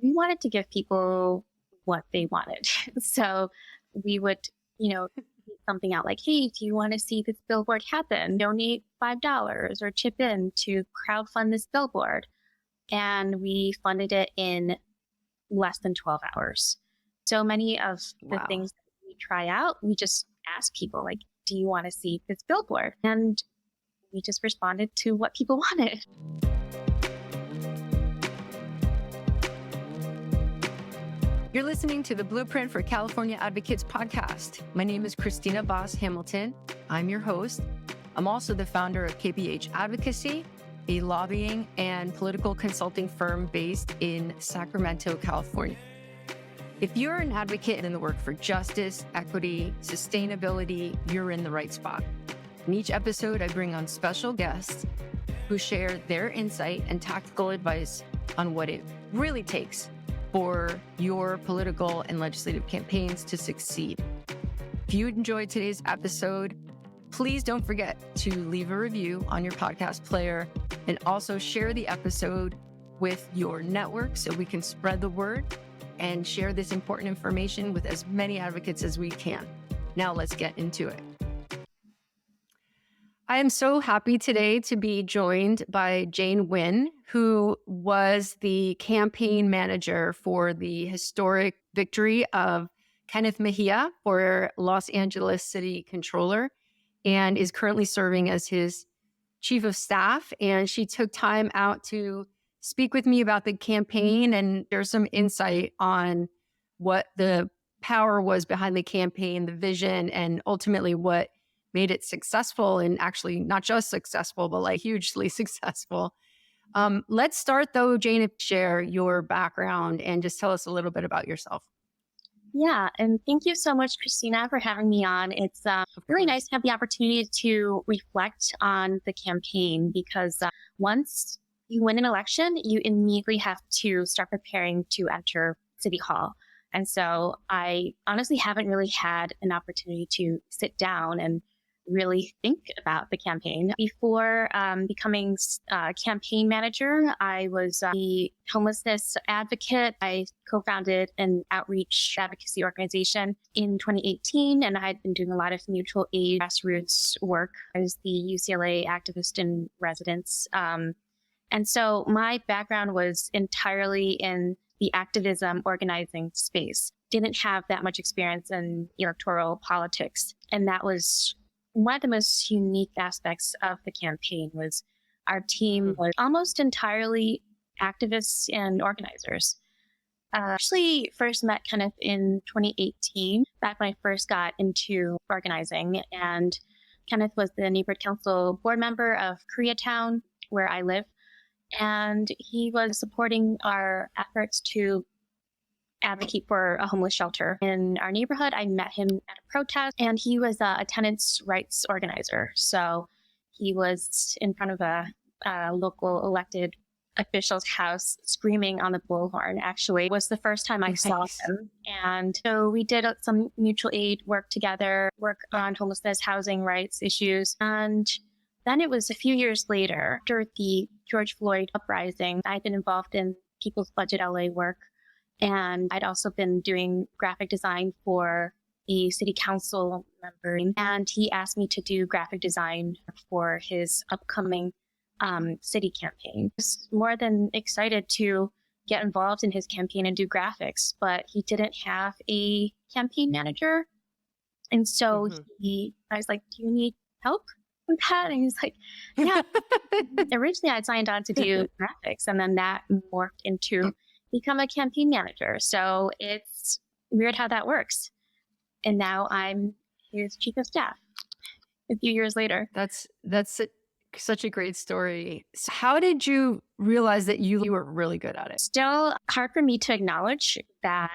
we wanted to give people what they wanted. So we would, tweet something out like, hey, do you want to see this billboard happen? Donate $5 or chip in to crowdfund this billboard. And we funded it in less than 12 hours. So many of the things that we try out, we just ask people like, do you want to see this billboard? And we just responded to what people wanted. You're listening to the Blueprint for California Advocates podcast. My name is Christina Voss Hamilton. I'm your host. I'm also the founder of KPH Advocacy, a lobbying and political consulting firm based in Sacramento, California. If you're an advocate in the work for justice, equity, sustainability, you're in the right spot. In each episode, I bring on special guests who share their insight and tactical advice on what it really takes for your political and legislative campaigns to succeed. If you enjoyed today's episode, please don't forget to leave a review on your podcast player and also share the episode with your network so we can spread the word and share this important information with as many advocates as we can. Now let's get into it. I am so happy today to be joined by Nguyen, who was the campaign manager for the historic victory of Kenneth Mejia for Los Angeles City Controller and is currently serving as his chief of staff. And she took time out to speak with me about the campaign and there's some insight on what the power was behind the campaign, the vision, and ultimately what made it successful, and actually not just successful, but like hugely successful. Let's start though, Jane, share your background and just tell us a little bit about yourself. Yeah, and thank you so much, Christina, for having me on. It's really nice to have the opportunity to reflect on the campaign because once you win an election, you immediately have to start preparing to enter City Hall. And so I honestly haven't really had an opportunity to sit down and really think about the campaign. Before becoming campaign manager, I was the homelessness advocate. I co-founded an outreach advocacy organization in 2018, and I had been doing a lot of mutual aid grassroots work. I was the UCLA activist in residence. And so my background was entirely in the activism organizing space. Didn't have that much experience in electoral politics. And that was one of the most unique aspects of the campaign was our team was almost entirely activists and organizers. Actually first met Kenneth in 2018, back when I first got into organizing. And Kenneth was the neighborhood council board member of Koreatown, where I live. And he was supporting our efforts to advocate for a homeless shelter in our neighborhood. I met him at a protest, and he was a tenants' rights organizer. So he was in front of a local elected official's house screaming on the bullhorn. Actually, it was the first time I saw him. And so we did some mutual aid work together, work on homelessness, housing rights issues. And then it was a few years later, after the George Floyd uprising, I'd been involved in People's Budget LA work. And I'd also been doing graphic design for a city council member. And he asked me to do graphic design for his upcoming city campaign. I was more than excited to get involved in his campaign and do graphics, but he didn't have a campaign manager. And so I was like, do you need help with that? And he's like, yeah. Originally, I'd signed on to do graphics, and then that morphed into become a campaign manager. So it's weird how that works. And now I'm his chief of staff a few years later. That's such a great story. So how did you realize that you were really good at it? Still hard for me to acknowledge that,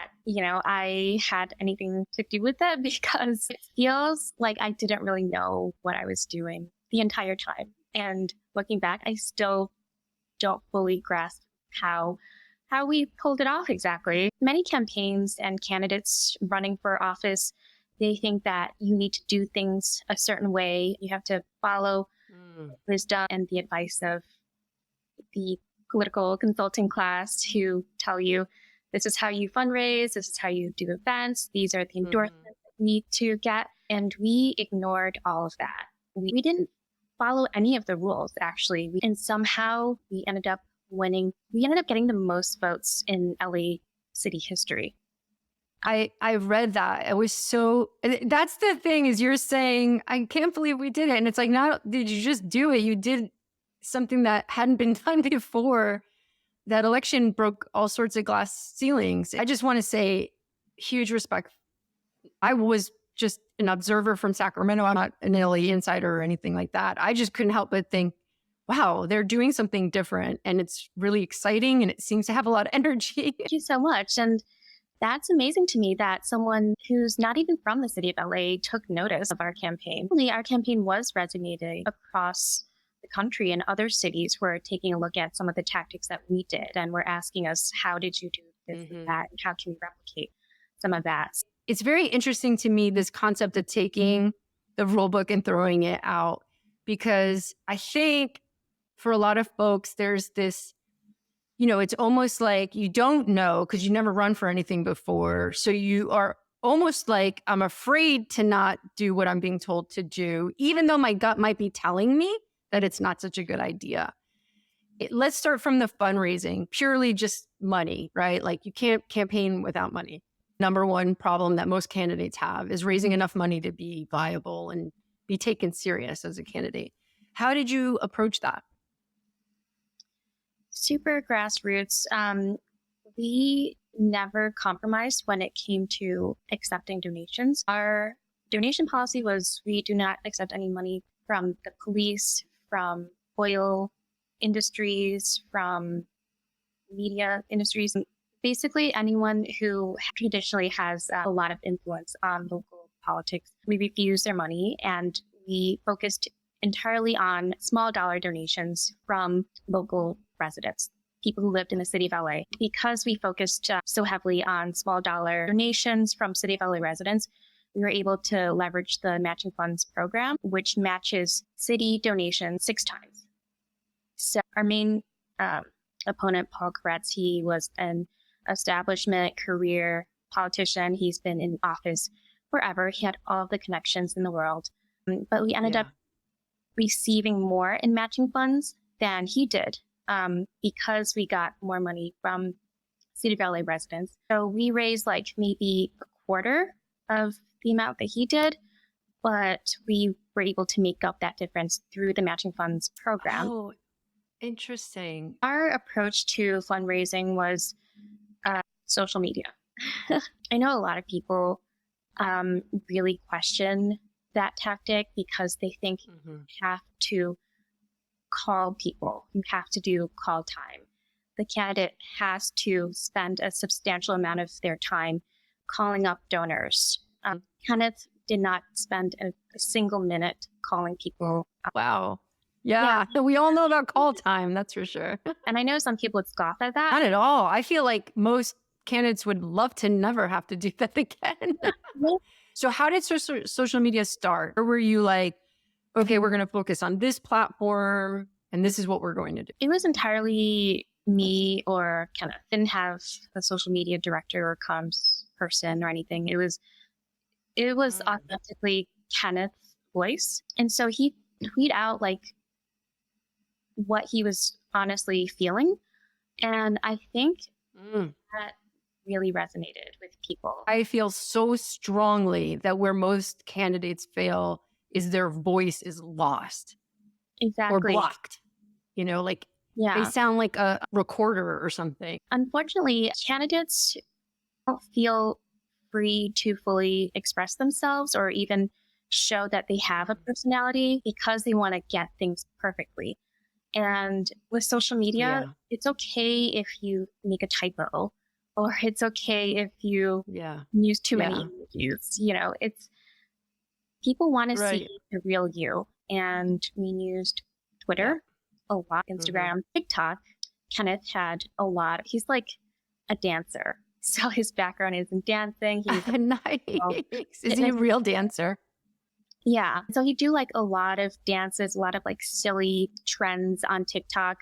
I had anything to do with it because it feels like I didn't really know what I was doing the entire time. And looking back, I still don't fully grasp how we pulled it off exactly. Many campaigns and candidates running for office, they think that you need to do things a certain way. You have to follow wisdom and the advice of the political consulting class who tell you this is how you fundraise. This is how you do events. These are the endorsements that you need to get. And we ignored all of that. We didn't follow any of the rules, actually. And somehow we ended up winning. We ended up getting the most votes in LA city history. I read that. It was so, that's the thing is you're saying, I can't believe we did it. And it's like, not did you just do it? You did something that hadn't been done before. That election broke all sorts of glass ceilings. I just want to say huge respect. I was just an observer from Sacramento. I'm not an LA insider or anything like that. I just couldn't help but think, wow, they're doing something different and it's really exciting and it seems to have a lot of energy. Thank you so much. And that's amazing to me that someone who's not even from the city of LA took notice of our campaign. Our campaign was resonating across the country, and other cities were taking a look at some of the tactics that we did and were asking us, how did you do this and that? And how can we replicate some of that? It's very interesting to me, this concept of taking the rule book and throwing it out, because I think for a lot of folks, there's this, it's almost like you don't know because you never run for anything before. So you are almost like, I'm afraid to not do what I'm being told to do, even though my gut might be telling me that it's not such a good idea. Let's start from the fundraising, purely just money, right? Like you can't campaign without money. Number one problem that most candidates have is raising enough money to be viable and be taken serious as a candidate. How did you approach that? Super grassroots. We never compromised when it came to accepting donations. Our donation policy was we do not accept any money from the police, from oil industries, from media industries. Basically, anyone who traditionally has a lot of influence on local politics, we refused their money, and we focused entirely on small dollar donations from local residents, people who lived in the city of LA. Because we focused so heavily on small dollar donations from city of LA residents, we were able to leverage the matching funds program, which matches city donations 6 times. So our main opponent, Paul Koretz, he was an establishment career politician. He's been in office forever. He had all of the connections in the world. But we ended up receiving more in matching funds than he did because we got more money from City of LA residents. So we raised like maybe a quarter of the amount that he did, but we were able to make up that difference through the matching funds program. Oh, interesting. Our approach to fundraising was social media. I know a lot of people really question that tactic because they think you have to call people. You have to do call time. The candidate has to spend a substantial amount of their time calling up donors. Kenneth did not spend a single minute calling people. Wow. Yeah. So we all know about call time, that's for sure. And I know some people would scoff at that. Not at all. I feel like most candidates would love to never have to do that again. So how did social media start? Or were you like, okay, we're going to focus on this platform and this is what we're going to do? It was entirely me or Kenneth. Didn't have a social media director or comms person or anything. It was authentically Kenneth's voice. And so he tweeted out like what he was honestly feeling. And I think that really resonated with people. I feel so strongly that where most candidates fail is their voice is lost. Exactly. Or blocked. They sound like a recorder or something. Unfortunately, candidates don't feel free to fully express themselves or even show that they have a personality because they want to get things perfectly. And with social media, it's okay if you make a typo, or it's okay if you use too many emojis. It's people want to see the real you. And we used Twitter a lot, Instagram, TikTok. Kenneth had a lot. He's like a dancer. So his background is in dancing. He's nice. Is he a real dancer? Yeah. So he do like a lot of dances, a lot of like silly trends on TikTok.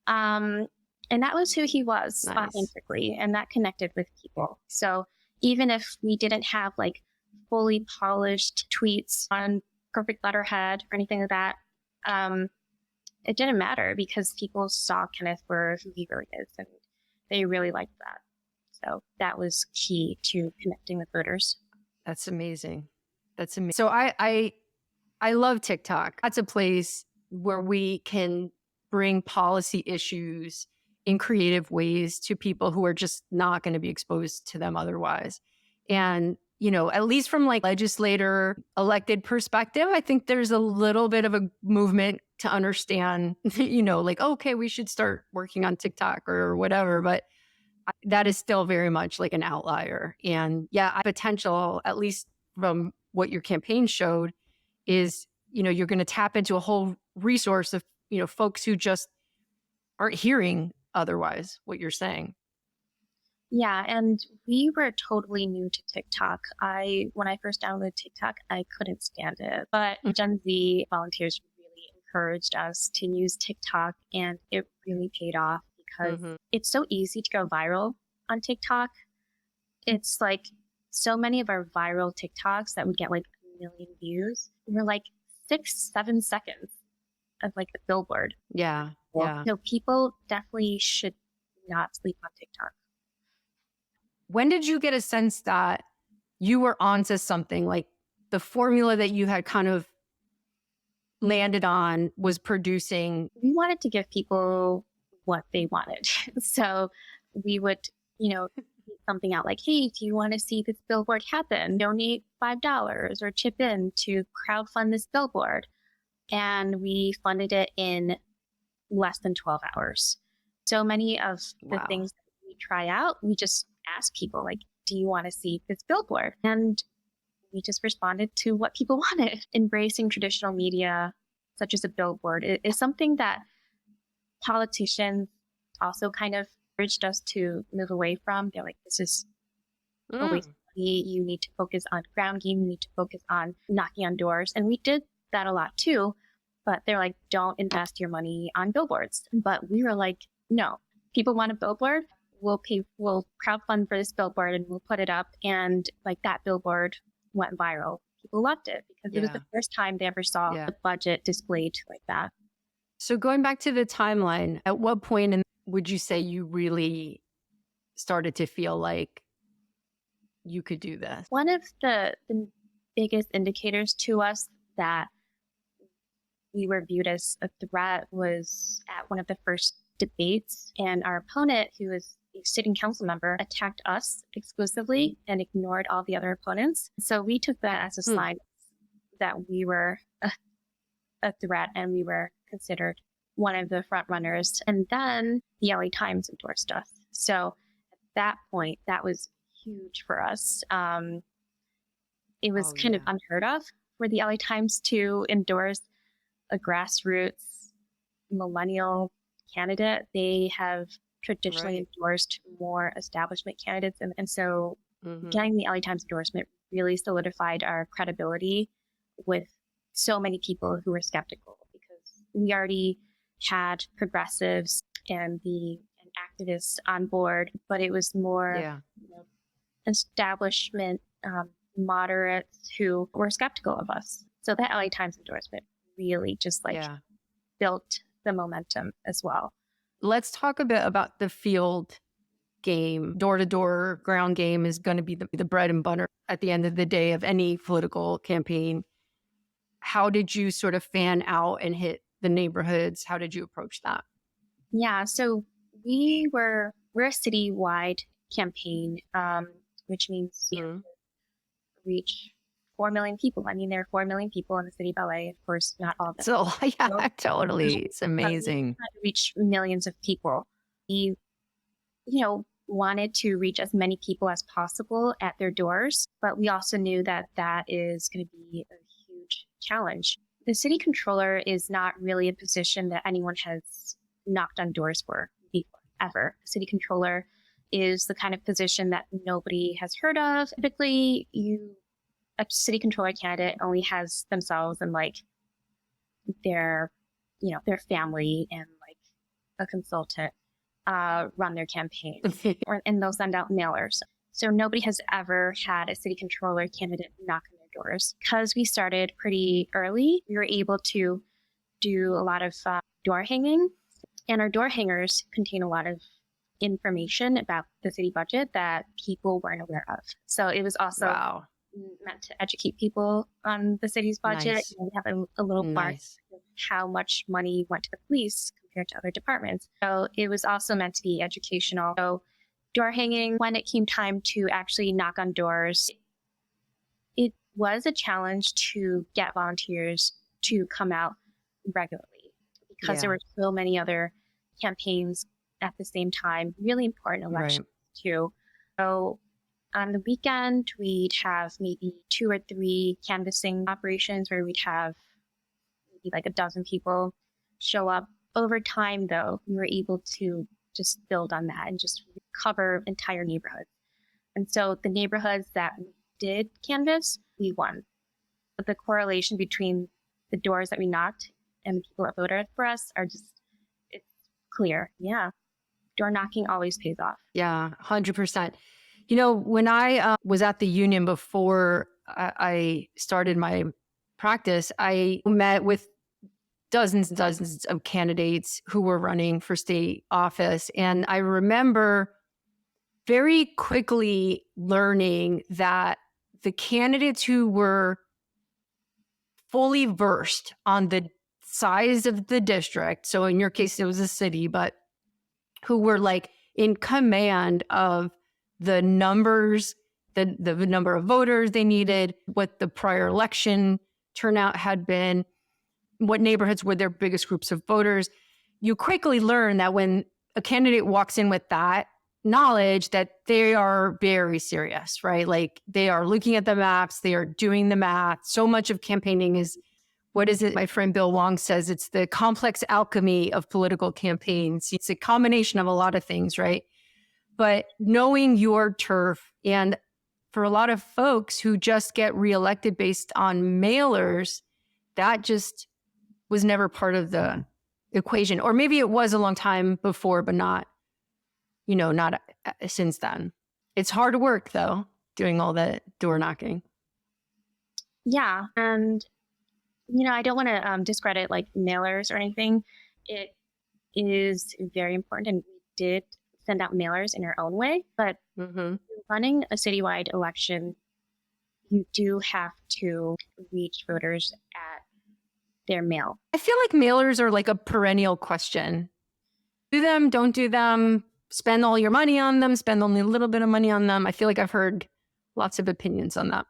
And And that was who he was Nice. authentically, and that connected with people. So even if we didn't have like fully polished tweets on perfect letterhead or anything like that, it didn't matter because people saw Kenneth for who he really is, and they really liked that. So that was key to connecting with voters. That's amazing. That's amazing. So I love TikTok. That's a place where we can bring policy issues in creative ways to people who are just not going to be exposed to them otherwise. And, you know, at least from like legislator elected perspective, I think there's a little bit of a movement to understand, you know, like, okay, we should start working on TikTok or whatever. But that is still very much like an outlier. And yeah, potential, at least from what your campaign showed, is, you know, you're going to tap into a whole resource of, you know, folks who just aren't hearing otherwise what you're saying. Yeah, and we were totally new to TikTok. When I first downloaded TikTok, I couldn't stand it. But Gen Z volunteers really encouraged us to use TikTok, and it really paid off because it's so easy to go viral on TikTok. It's like so many of our viral TikToks that would get like 1 million views were like 6-7 seconds of like a billboard. Yeah. So people definitely should not sleep on TikTok. When did you get a sense that you were onto something, like the formula that you had kind of landed on was producing? We wanted to give people what they wanted. So we would, you know, tweet something out like, hey, do you want to see this billboard happen? Donate $5 or chip in to crowdfund this billboard. And we funded it in less than 12 hours. So many of the things that we try out, we just ask people like, do you want to see this billboard? And we just responded to what people wanted. Embracing traditional media, such as a billboard, is something that politicians also kind of urged us to move away from. They're like, this is a waste of money. You need to focus on ground game. You need to focus on knocking on doors. And we did that a lot too. But they're like, don't invest your money on billboards. But we were like, no, people want a billboard. We'll crowdfund for this billboard and we'll put it up. And like that billboard went viral. People loved it because it was the first time they ever saw the budget displayed like that. So going back to the timeline, at what point would you say you really started to feel like you could do this? One of the biggest indicators to us that we were viewed as a threat was at one of the first debates, and our opponent, who was a sitting council member, attacked us exclusively and ignored all the other opponents. So we took that as a sign that we were a threat and we were considered one of the front runners. And then the LA Times endorsed us. So at that point, that was huge for us. It was kind of unheard of for the LA Times to endorse a grassroots millennial candidate. They have traditionally endorsed more establishment candidates. And so getting the LA Times endorsement really solidified our credibility with so many people who were skeptical, because we already had progressives and activists on board, but it was more establishment moderates who were skeptical of us. So that LA Times endorsement really just built the momentum as well. Let's talk a bit about the field game. Door-to-door ground game is going to be the bread and butter at the end of the day of any political campaign. How did you sort of fan out and hit the neighborhoods? How did you approach that? Yeah, so we're a citywide campaign, which means you know, reach 4 million people. I mean, there are 4 million people in the city of LA. Of course, not all of them. So totally. It's amazing. To reach millions of people. We, wanted to reach as many people as possible at their doors, but we also knew that that is going to be a huge challenge. The city controller is not really a position that anyone has knocked on doors for before, ever. The city controller is the kind of position that nobody has heard of. Typically, a city controller candidate only has themselves and like their family and like a consultant. run their campaign, and they'll send out mailers. So nobody has ever had a city controller candidate knock on their doors. Because we started pretty early, we were able to do a lot of door hanging, and our door hangers contain a lot of information about the city budget that people weren't aware of. So it was also meant to educate people on the city's budget. Nice. And we have a little bar Nice. of how much money went to the police compared to other departments. So it was also meant to be educational. So door hanging, when it came time to actually knock on doors, it was a challenge to get volunteers to come out regularly because there were so many other campaigns at the same time, really important elections too. So on the weekend, we'd have maybe 2 or 3 canvassing operations where we'd have maybe like a dozen people show up. Over time, though, we were able to just build on that and just cover entire neighborhoods. And so the neighborhoods that we did canvass, we won. But the correlation between the doors that we knocked and the people that voted for us are just, it's clear. Yeah. Door knocking always pays off. Yeah, 100%. You know, when I was at the union before I started my practice, I met with dozens and dozens of candidates who were running for state office. And I remember very quickly learning that the candidates who were fully versed on the size of the district, so in your case, it was a city, but who were like in command of the numbers, the number of voters they needed, what the prior election turnout had been, what neighborhoods were their biggest groups of voters. You quickly learn that when a candidate walks in with that knowledge, that they are very serious, right? Like they are looking at the maps, they are doing the math. So much of campaigning is, what is it? My friend Bill Wong says it's the complex alchemy of political campaigns. It's a combination of a lot of things, right? But knowing your turf, and for a lot of folks who just get reelected based on mailers, that just was never part of the equation. Or maybe it was a long time before, but not since then. It's hard work though, doing all that door knocking. Yeah. And, I don't want to discredit like mailers or anything. It is very important. And we did send out mailers in our own way, but running a citywide election, you do have to reach voters at their mail. I feel like mailers are like a perennial question. Do them, don't do them, spend all your money on them, spend only a little bit of money on them. I feel like I've heard lots of opinions on that.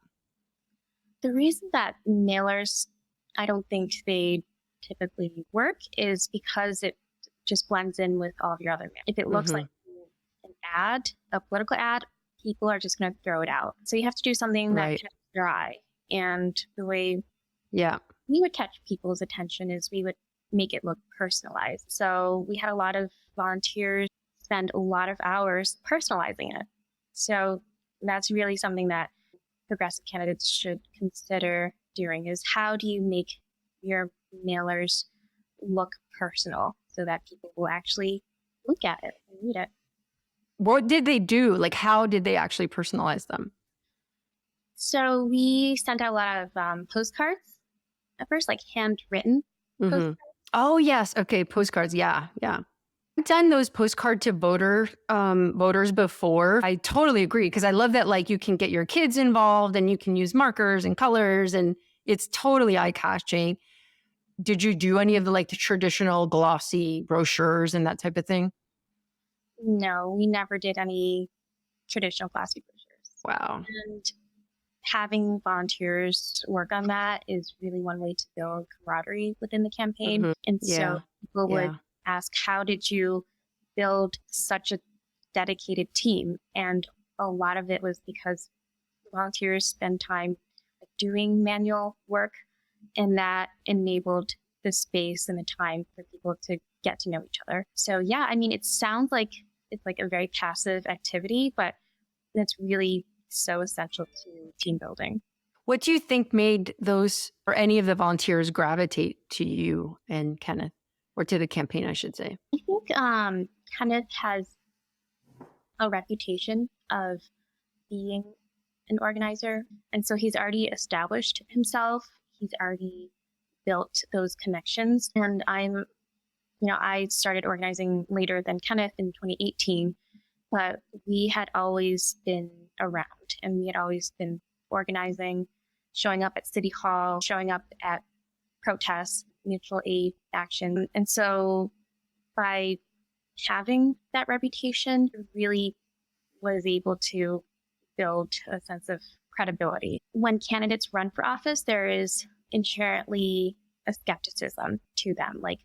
The reason that mailers, I don't think they typically work is because it just blends in with all of your other mail. If it looks like an ad, a political ad, people are just going to throw it out. So you have to do something that catches your eye. And the way we would catch people's attention is we would make it look personalized. So we had a lot of volunteers spend a lot of hours personalizing it. So that's really something that progressive candidates should consider doing, is how do you make your mailers look personal so that people will actually look at it and read it. What did they do? Like, how did they actually personalize them? So we sent out a lot of postcards at first, like handwritten postcards. Oh, yes. Okay. Postcards. Yeah. Yeah. I've done those postcard to voters before. I totally agree, because I love that, like, you can get your kids involved and you can use markers and colors, and it's totally eye-catching. Did you do any of the traditional glossy brochures and that type of thing? No, we never did any traditional glossy brochures. Wow. And having volunteers work on that is really one way to build camaraderie within the campaign. And so people would ask, how did you build such a dedicated team? And a lot of it was because volunteers spend time doing manual work, and that enabled the space and the time for people to get to know each other. So yeah, I mean, it sounds like it's like a very passive activity, but that's really so essential to team building. What do you think made those, or any of the volunteers, gravitate to you and Kenneth, or to the campaign, I should say? I think Kenneth has a reputation of being an organizer. And so he's already established himself. He's already built those connections. And I started organizing later than Kenneth in 2018, but we had always been around and we had always been organizing, showing up at City Hall, showing up at protests, mutual aid action. And so by having that reputation, really was able to build a sense of credibility. When candidates run for office, there is inherently a skepticism to them. Like,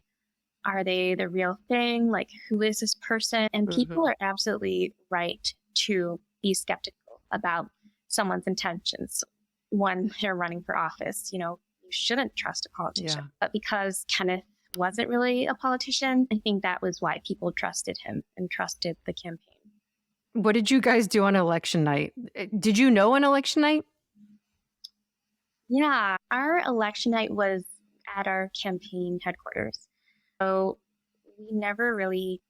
are they the real thing? Like, who is this person? And people are absolutely right to be skeptical about someone's intentions when they're running for office. You shouldn't trust a politician. Yeah. But because Kenneth wasn't really a politician, I think that was why people trusted him and trusted the campaign. What did you guys do on election night? Did you know on election night? Yeah, our election night was at our campaign headquarters. So we never really,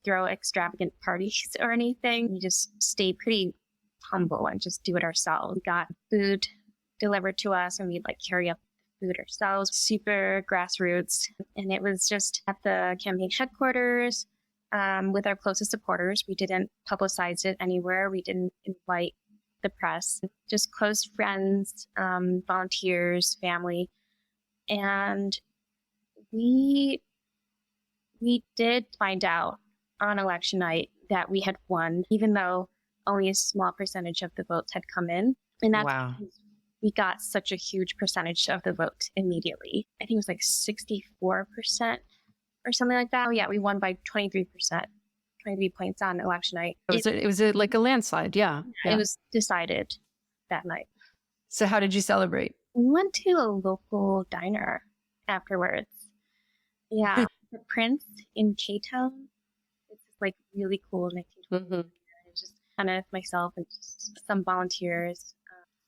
throw extravagant parties or anything. We just stay pretty humble and just do it ourselves. We got food delivered to us and we'd carry up the food ourselves, super grassroots. And it was just at the campaign headquarters with our closest supporters. We didn't publicize it anywhere. We didn't invite the press, just close friends, volunteers, family. And we did find out on election night that we had won, even though only a small percentage of the votes had come in. And that's because we got such a huge percentage of the vote immediately. I think it was 64% or something like that. Oh yeah, we won by 23%, 23 points on election night. It was like a landslide, yeah. It was decided that night. So how did you celebrate? We went to a local diner afterwards. Yeah, the Prince in K-Town. It's really cool. It was just kind of myself and just some volunteers,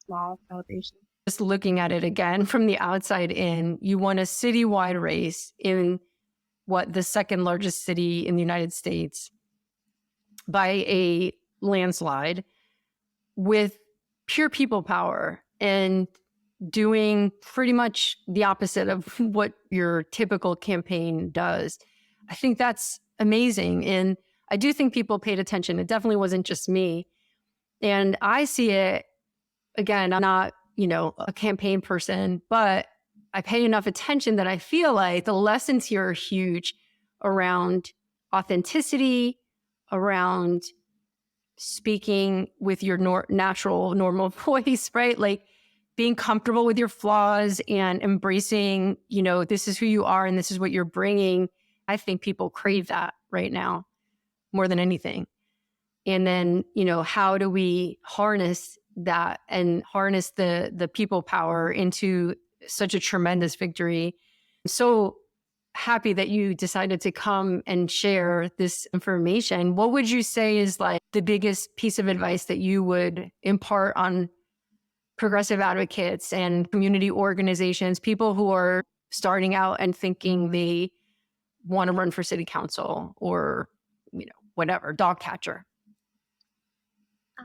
small celebration. Just looking at it again from the outside in, you won a citywide race in the second largest city in the United States by a landslide with pure people power and doing pretty much the opposite of what your typical campaign does. I think that's amazing. And I do think people paid attention. It definitely wasn't just me. And I see it, again, I'm not, a campaign person, but I pay enough attention that I feel like the lessons here are huge around authenticity, around speaking with your natural, normal voice, right? Like being comfortable with your flaws and embracing, this is who you are and this is what you're bringing. I think people crave that right now more than anything. And then, how do we harness that and harness the people power into such a tremendous victory? I'm so happy that you decided to come and share this information. What would you say is the biggest piece of advice that you would impart on progressive advocates and community organizations, people who are starting out and thinking they want to run for city council or, whatever, dog catcher?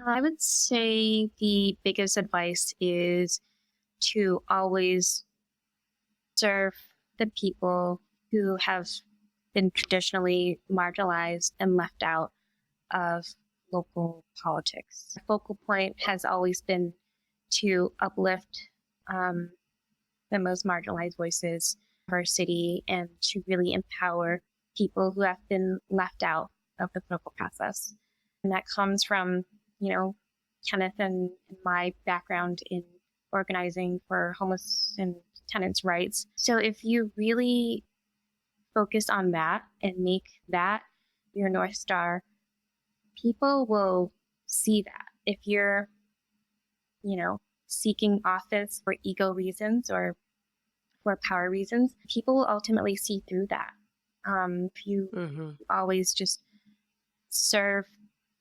I would say the biggest advice is to always serve the people who have been traditionally marginalized and left out of local politics. The focal point has always been to uplift the most marginalized voices of our city and to really empower people who have been left out of the political process. And that comes from, Kenneth and my background in organizing for homeless and tenants' rights. So if you really focus on that and make that your North Star, people will see that. If you're, seeking office for ego reasons or for power reasons, people will ultimately see through that. If you always just serve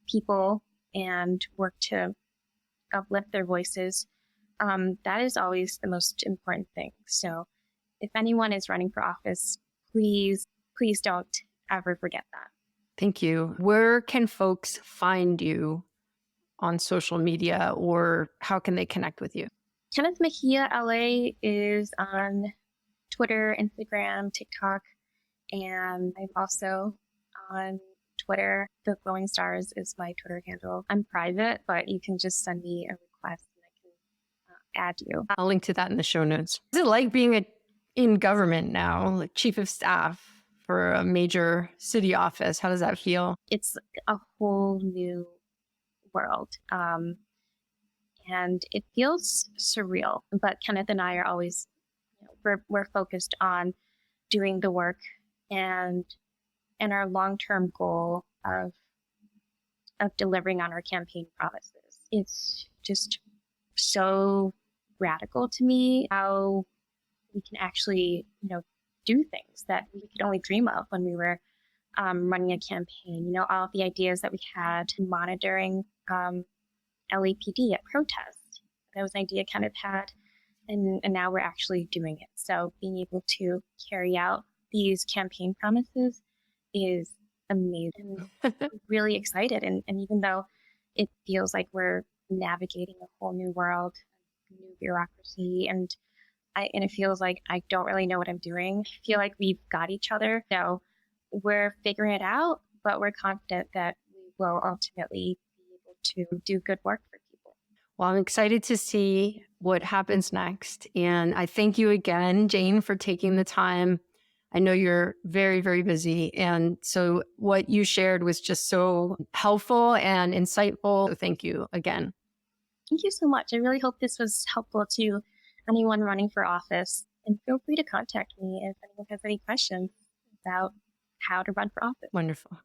people and work to uplift their voices, that is always the most important thing. So if anyone is running for office, please don't ever forget that. Thank you. Where can folks find you on social media, or how can they connect with you? Kenneth Mejia LA is on Twitter, Instagram, TikTok, and I'm also on Twitter. The Glowing Stars is my Twitter handle. I'm private, but you can just send me a request and I can add you. I'll link to that in the show notes. Is it like being in government now, like chief of staff for a major city office? How does that feel? It's a whole new world. And it feels surreal, but Kenneth and I are always, we're focused on doing the work and our long-term goal of delivering on our campaign promises. It's just so radical to me how we can actually, do things that we could only dream of when we were running a campaign. All of the ideas that we had monitoring LAPD at protests. That was an idea Kenneth had, and now we're actually doing it. So being able to carry out these campaign promises is amazing. I'm really excited. And even though it feels like we're navigating a whole new world, new bureaucracy, and it feels like I don't really know what I'm doing. I feel like we've got each other. So we're figuring it out, but we're confident that we will ultimately be able to do good work for people. Well, I'm excited to see what happens next. And I thank you again, Jane, for taking the time. I know you're very, very busy. And so what you shared was just so helpful and insightful. So thank you again. Thank you so much. I really hope this was helpful to anyone running for office. And feel free to contact me if anyone has any questions about how to run for office. Wonderful.